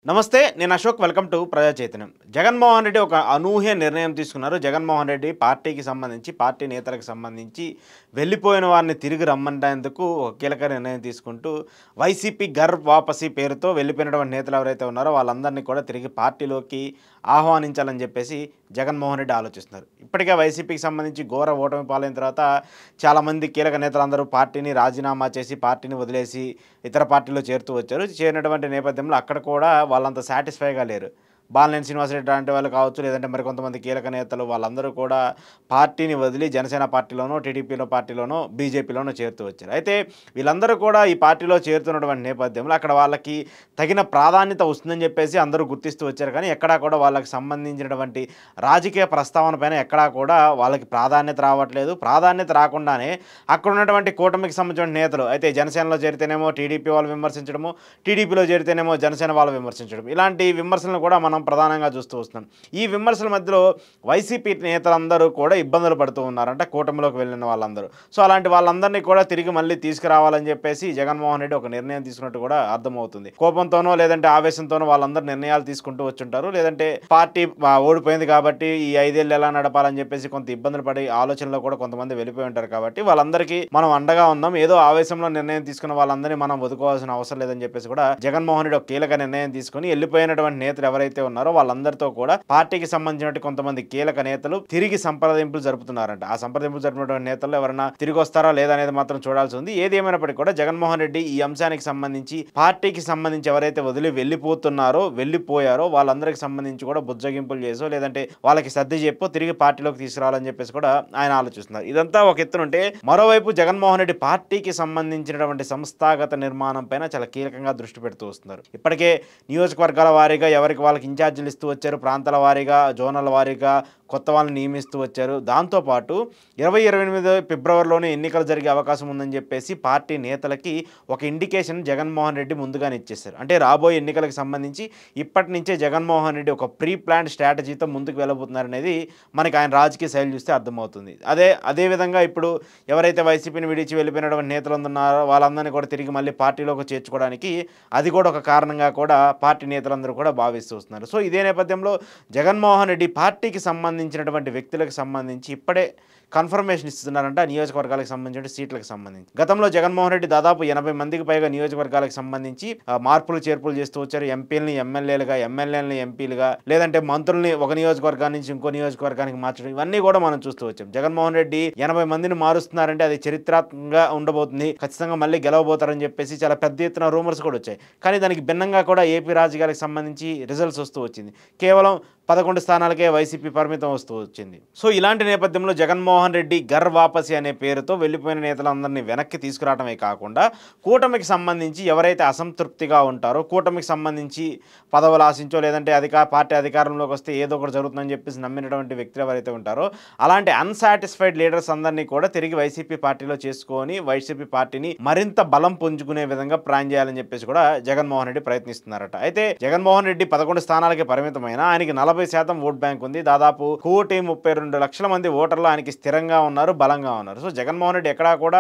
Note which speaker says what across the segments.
Speaker 1: నమస్తే, నేను Ashok. Welcome to ప్రజా చైతన్యం. జగన్మోహన్ రెడ్డి ఒక అనూహ్య నిర్ణయం తీసుకున్నారు. జగన్మోహన్ రెడ్డి పార్టీకి సంబంధించి, పార్టీ నేతలకు సంబంధించి వెళ్ళిపోయిన వారిని తిరిగి రమ్మనేందుకు ఒక కీలక నిర్ణయం తీసుకుంటూ వైసీపీ ఘర్ వాపసీ పేరుతో వెళ్ళిపోయినటువంటి నేతలు ఎవరైతే ఉన్నారో వాళ్ళందరినీ కూడా తిరిగి పార్టీలోకి ఆహ్వానించాలని చెప్పేసి జగన్మోహన్ రెడ్డి ఆలోచిస్తున్నారు. ఇప్పటికే వైసీపీకి సంబంధించి ఘోర ఓటమి పాలైన తర్వాత చాలామంది కీలక నేతలందరూ పార్టీని రాజీనామా చేసి, పార్టీని వదిలేసి ఇతర పార్టీలో చేరుతూ వచ్చారు. చేరినటువంటి నేపథ్యంలో అక్కడ కూడా వాళ్ళంత సాటిస్ఫైగా లేరు. బాలినేని శ్రీనివాసరెడ్డి లాంటి వాళ్ళు కావచ్చు, లేదంటే మరికొంతమంది కీలక నేతలు వాళ్ళందరూ కూడా పార్టీని వదిలి జనసేన పార్టీలోనో, టీడీపీలో పార్టీలోనో, బీజేపీలోనో చేరుతూ వచ్చారు. అయితే వీళ్ళందరూ కూడా ఈ పార్టీలో చేరుతున్నటువంటి నేపథ్యంలో అక్కడ వాళ్ళకి తగిన ప్రాధాన్యత వస్తుందని చెప్పేసి అందరూ గుర్తిస్తూ వచ్చారు. కానీ ఎక్కడా కూడా వాళ్ళకి సంబంధించినటువంటి రాజకీయ ప్రస్తావన పైన ఎక్కడా కూడా వాళ్ళకి ప్రాధాన్యత రావట్లేదు. ప్రాధాన్యత రాకుండానే అక్కడ ఉన్నటువంటి కూటమికి సంబంధించిన నేతలు అయితే జనసేనలో చేరితేనేమో టీడీపీ వాళ్ళు విమర్శించడము, టీడీపీలో చేరితేనేమో జనసేన వాళ్ళు విమర్శించడం, ఇలాంటి విమర్శలను కూడా మనం ప్రధానంగా చూస్తూ వస్తున్నాం. ఈ విమర్శల మధ్యలో వైసీపీ నేతలందరూ కూడా ఇబ్బందులు పడుతూ ఉన్నారంట, కూటమిలోకి వెళ్ళిన వాళ్ళందరూ. సో అలాంటి వాళ్ళందరినీ కూడా తిరిగి మళ్ళీ తీసుకురావాలని చెప్పేసి జగన్మోహన్ రెడ్డి ఒక నిర్ణయం తీసుకున్నట్టు కూడా అర్థమవుతుంది. కోపంతోనో లేదంటే ఆవేశంతోనో వాళ్ళందరూ నిర్ణయాలు తీసుకుంటూ వచ్చుంటారు. లేదంటే పార్టీ ఓడిపోయింది కాబట్టి ఈ 5 ఏళ్ళు ఎలా నడపాలని చెప్పేసి కొంత ఇబ్బందులు పడి ఆలోచనలో కూడా కొంతమంది వెళ్ళిపోయి ఉంటారు. కాబట్టి వాళ్ళందరికీ మనం అండగా ఉందాం, ఏదో ఆవేశంలో నిర్ణయం తీసుకున్న వాళ్ళందరినీ మనం వదుకోవాల్సిన అవసరం లేదని చెప్పేసి కూడా జగన్మోహన్ రెడ్డి ఒక కీలక నిర్ణయం తీసుకుని వెళ్ళిపోయినటువంటి నేతలు ఎవరైతే ఉన్నారో వాళ్ళందరితో కూడా పార్టీకి సంబంధించిన కొంతమంది కీలక నేతలు తిరిగి సంప్రదింపులు జరుపుతున్నారంట. ఆ సంప్రదింపులు జరిపినటువంటి నేతలు ఎవరైనా తిరిగి వస్తారా లేదా అనేది మాత్రం చూడాల్సి ఉంది. ఏది ఏమైనప్పటికీ కూడా జగన్మోహన్ రెడ్డి ఈ అంశానికి సంబంధించి పార్టీకి సంబంధించి ఎవరైతే వదిలి వెళ్ళిపోయారో వాళ్ళందరికి సంబంధించి కూడా బుజ్జగింపులు చేసో లేదంటే వాళ్ళకి సర్ది చెప్పో తిరిగి పార్టీలోకి తీసుకురావాలని చెప్పేసి కూడా ఆయన ఆలోచిస్తున్నారు. ఇదంతా ఒక ఎత్తునుంటే, మరోవైపు జగన్మోహన్ రెడ్డి పార్టీకి సంబంధించినటువంటి సంస్థాగత నిర్మాణం పైన చాలా కీలకంగా దృష్టి పెడుతూ వస్తున్నారు. ఇప్పటికే నియోజకవర్గాల వారీగా ఎవరికి వాళ్ళకి ఇన్ఛార్జీలు ఇస్తూ వచ్చారు. ప్రాంతాల వారీగా, జోనల్ వారీగా కొత్త వాళ్ళని నియమిస్తూ వచ్చారు. దాంతోపాటు 28 ఫిబ్రవరిలోనే ఎన్నికలు జరిగే అవకాశం ఉందని చెప్పేసి పార్టీ నేతలకి ఒక ఇండికేషన్ జగన్మోహన్ రెడ్డి ముందుగానే ఇచ్చేశారు. అంటే రాబోయే ఎన్నికలకు సంబంధించి ఇప్పటి నుంచే జగన్మోహన్ రెడ్డి ఒక ప్రీ ప్లాన్డ్ స్ట్రాటజీతో ముందుకు వెళ్ళబోతున్నారనేది మనకి ఆయన రాజకీయ శైలి చూస్తే అర్థమవుతుంది. అదేవిధంగా ఇప్పుడు ఎవరైతే వైసీపీని విడిచి వెళ్ళిపోయినటువంటి నేతలు ఉన్నారో వాళ్ళందరినీ కూడా తిరిగి మళ్ళీ పార్టీలోకి చేర్చుకోవడానికి అది కూడా ఒక కారణంగా కూడా పార్టీ నేతలందరూ కూడా భావిస్తూ వస్తున్నారు. సో ఇదే నేపథ్యంలో జగన్మోహన్ రెడ్డి పార్టీకి సంబంధించినటువంటి వ్యక్తులకు సంబంధించి ఇప్పుడే కన్ఫర్మేషన్ ఇస్తున్నారంట, నియోజకవర్గాలకు సంబంధించిన సీట్లకు సంబంధించి. గతంలో జగన్మోహన్ రెడ్డి దాదాపు 80 మందికి పైగా నియోజకవర్గాలకు సంబంధించి మార్పులు చేర్పులు చేస్తూ వచ్చారు. ఎంపీలని ఎమ్మెల్యేలుగా, ఎమ్మెల్యేలని ఎంపీలుగా, లేదంటే మంత్రుల్ని ఒక నియోజకవర్గాన్ని నుంచి ఇంకో నియోజకవర్గానికి మార్చడం, ఇవన్నీ కూడా మనం చూస్తూ వచ్చాం. జగన్మోహన్ రెడ్డి 80 మందిని మారుస్తున్నారంటే అది చరిత్రాత్మకంగా ఉండబోతుంది, ఖచ్చితంగా మళ్ళీ గెలవబోతారని చెప్పేసి చాలా పెద్ద ఎత్తున రూమర్స్ కూడా వచ్చాయి. కానీ దానికి భిన్నంగా కూడా ఏపీ రాజకీయాలకు సంబంధించి రిజల్ట్స్ వస్తూ వచ్చింది. కేవలం 11 స్థానాలకే వైసీపీ పరిమితం వస్తూ వచ్చింది. సో ఇలాంటి నేపథ్యంలో జగన్మోహన్ రెడ్డి ఘర్ వాపసీ అనే పేరుతో వెళ్ళిపోయిన నేతలందరినీ వెనక్కి తీసుకురావడమే కాకుండా కూటమికి సంబంధించి ఎవరైతే అసంతృప్తిగా ఉంటారో, కూటమికి సంబంధించి పదవులు ఆశించో లేదంటే పార్టీ అధికారంలోకి వస్తే ఏదో ఒకటి జరుగుతుందని చెప్పేసి నమ్మినటువంటి వ్యక్తులు ఎవరైతే ఉంటారో అలాంటి అన్సాటిస్ఫైడ్ లీడర్స్ అందరినీ కూడా తిరిగి వైసీపీ పార్టీలో చేసుకొని వైసీపీ పార్టీని మరింత బలం పుంజుకునే విధంగా ప్లాన్ చేయాలని చెప్పేసి కూడా జగన్మోహన్ రెడ్డి ప్రయత్నిస్తున్నారట. అయితే జగన్మోహన్ రెడ్డి 11 స్థానాలకే పరిమితమైన ఆయనకి 40% ఓట్ బ్యాంక్ ఉంది. దాదాపు 1,32,00,000 మంది ఓటర్లు ఆయనకి స్థిరంగా ఉన్నారు, బలంగా ఉన్నారు. సో జగన్మోహన్ రెడ్డి ఎక్కడా కూడా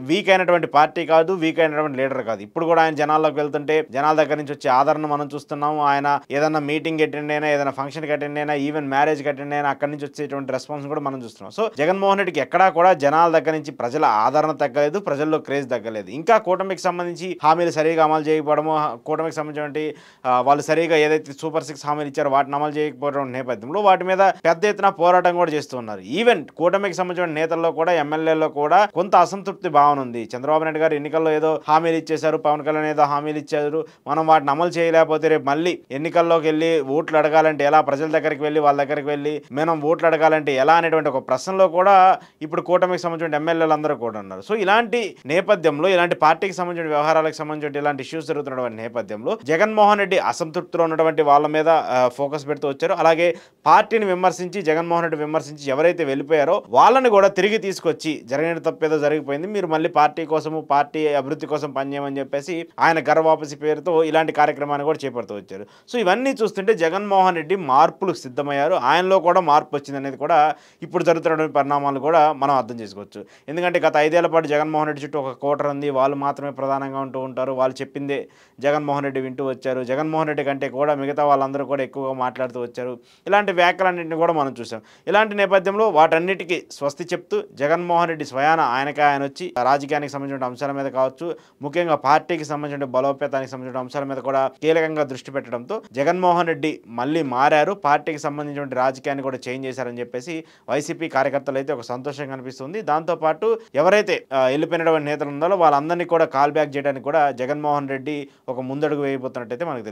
Speaker 1: వీక్ అయినటువంటి పార్టీ కాదు, వీక్ అయినటువంటి లీడర్ కాదు. ఇప్పుడు కూడా ఆయన జనాల్లోకి వెళ్తుంటే జనాల దగ్గర నుంచి వచ్చే ఆదరణ మనం చూస్తున్నాము. ఆయన ఏదైనా మీటింగ్ అటెండ్ అయినా, ఏదైనా ఫంక్షన్కి అటెండ్ అయినా, ఈవెన్ మ్యారేజ్కి అటెండ్ అయినా అక్కడి నుంచి వచ్చేటువంటి రెస్పాన్స్ కూడా మనం చూస్తున్నాం. సో జగన్మోహన్ రెడ్డికి ఎక్కడా కూడా జనాల దగ్గర నుంచి ప్రజల ఆదరణ తగ్గలేదు, ప్రజల్లో క్రేజ్ తగ్గలేదు. ఇంకా కూటమికి సంబంధించి హామీలు సరిగా అమలు చేయకపోవడము, కూటమికి సంబంధించినటువంటి వాళ్ళు సరిగా ఏదైతే సూపర్ 6 హామీలు ఇచ్చారో వాటిని అమలు చేయకపోవడం నేపథ్యంలో వాటి మీద పెద్ద ఎత్తున పోరాటం కూడా చేస్తూ ఉన్నారు. ఈవెన్ కూటమికి సంబంధించిన నేతల్లో కూడా, ఎమ్మెల్యేల్లో కూడా కొంత అసంతృప్తి భావన ఉంది. చంద్రబాబు నాయుడు గారు ఎన్నికల్లో ఏదో హామీలు ఇచ్చేశారు, పవన్ కళ్యాణ్ ఏదో హామీలు ఇచ్చారు, మనం వాటిని అమలు చేయలేకపోతే రేపు మళ్ళీ ఎన్నికల్లోకి వెళ్ళి ఓట్లు అడగాలంటే ఎలా, ప్రజల దగ్గరికి వెళ్ళి వాళ్ళ దగ్గరికి వెళ్ళి మనం ఓట్లు అడగాలంటే ఎలా అనేటువంటి ఒక ప్రశ్నలో కూడా ఇప్పుడు కూటమికి సంబంధించిన ఎమ్మెల్యేలు అందరూ కూడా ఉన్నారు. సో ఇలాంటి నేపథ్యంలో, ఇలాంటి పార్టీకి సంబంధించిన వ్యవహారాలకు సంబంధించిన ఇలాంటి ఇష్యూస్ జరుగుతున్న నేపథ్యంలో జగన్మోహన్ రెడ్డి అసంతృప్తిలో ఉన్నటువంటి వాళ్ళ మీద ఫోకస్ పెడుతూ వచ్చారో, అలాగే పార్టీని విమర్శించి జగన్మోహన్ రెడ్డి విమర్శించి ఎవరైతే వెళ్ళిపోయారో వాళ్ళని కూడా తిరిగి తీసుకొచ్చి జరిగిన తప్పేదో జరిగిపోయింది, మీరు మళ్ళీ పార్టీ కోసము పార్టీ అభివృద్ధి కోసం పనిచేయమని చెప్పేసి ఆయన గర్వాపసి పేరుతో ఇలాంటి కార్యక్రమాన్ని కూడా చేపడుతూ వచ్చారు. సో ఇవన్నీ చూస్తుంటే జగన్మోహన్ రెడ్డి మార్పులకు సిద్ధమయ్యారు. ఆయనలో కూడా మార్పు వచ్చిందనేది కూడా ఇప్పుడు జరుగుతున్న పరిణామాలు కూడా మనం అర్థం చేసుకోవచ్చు. ఎందుకంటే గత 5 ఏళ్ల పాటు జగన్మోహన్ రెడ్డి చుట్టూ ఒక కోటర్ ఉంది, వాళ్ళు మాత్రమే ప్రధానంగా ఉంటూ ఉంటారు, వాళ్ళు చెప్పిందే జగన్మోహన్ రెడ్డి వింటూ వచ్చారు, జగన్మోహన్ రెడ్డి కంటే కూడా మిగతా వాళ్ళందరూ కూడా ఎక్కువగా మాట్లాడుతూ వచ్చారు. ఇలాంటి వ్యాఖ్యలన్నింటినీ కూడా మనం చూసాం. ఇలాంటి నేపథ్యంలో వాటన్నిటికీ స్వస్తి చెప్తూ జగన్మోహన్ రెడ్డి స్వయాన ఆయన వచ్చి రాజకీయానికి సంబంధించిన అంశాల మీద కావచ్చు, ముఖ్యంగా పార్టీకి సంబంధించిన బలోపేతానికి సంబంధించిన అంశాల మీద కూడా కీలకంగా దృష్టి పెట్టడంతో జగన్మోహన్ రెడ్డి మళ్ళీ మారారు, పార్టీకి సంబంధించిన రాజకీయాన్ని కూడా చేంజ్ చేశారని చెప్పేసి వైసీపీ కార్యకర్తలు అయితే ఒక సంతోషం కనిపిస్తుంది. దాంతోపాటు ఎవరైతే వెళ్ళిపోయినటువంటి నేతలు ఉన్నారో వాళ్ళందరినీ కూడా కాల్ బ్యాక్ చేయడానికి కూడా జగన్మోహన్ రెడ్డి ఒక ముందడుగు వేయబోతున్నట్టయితే మనకు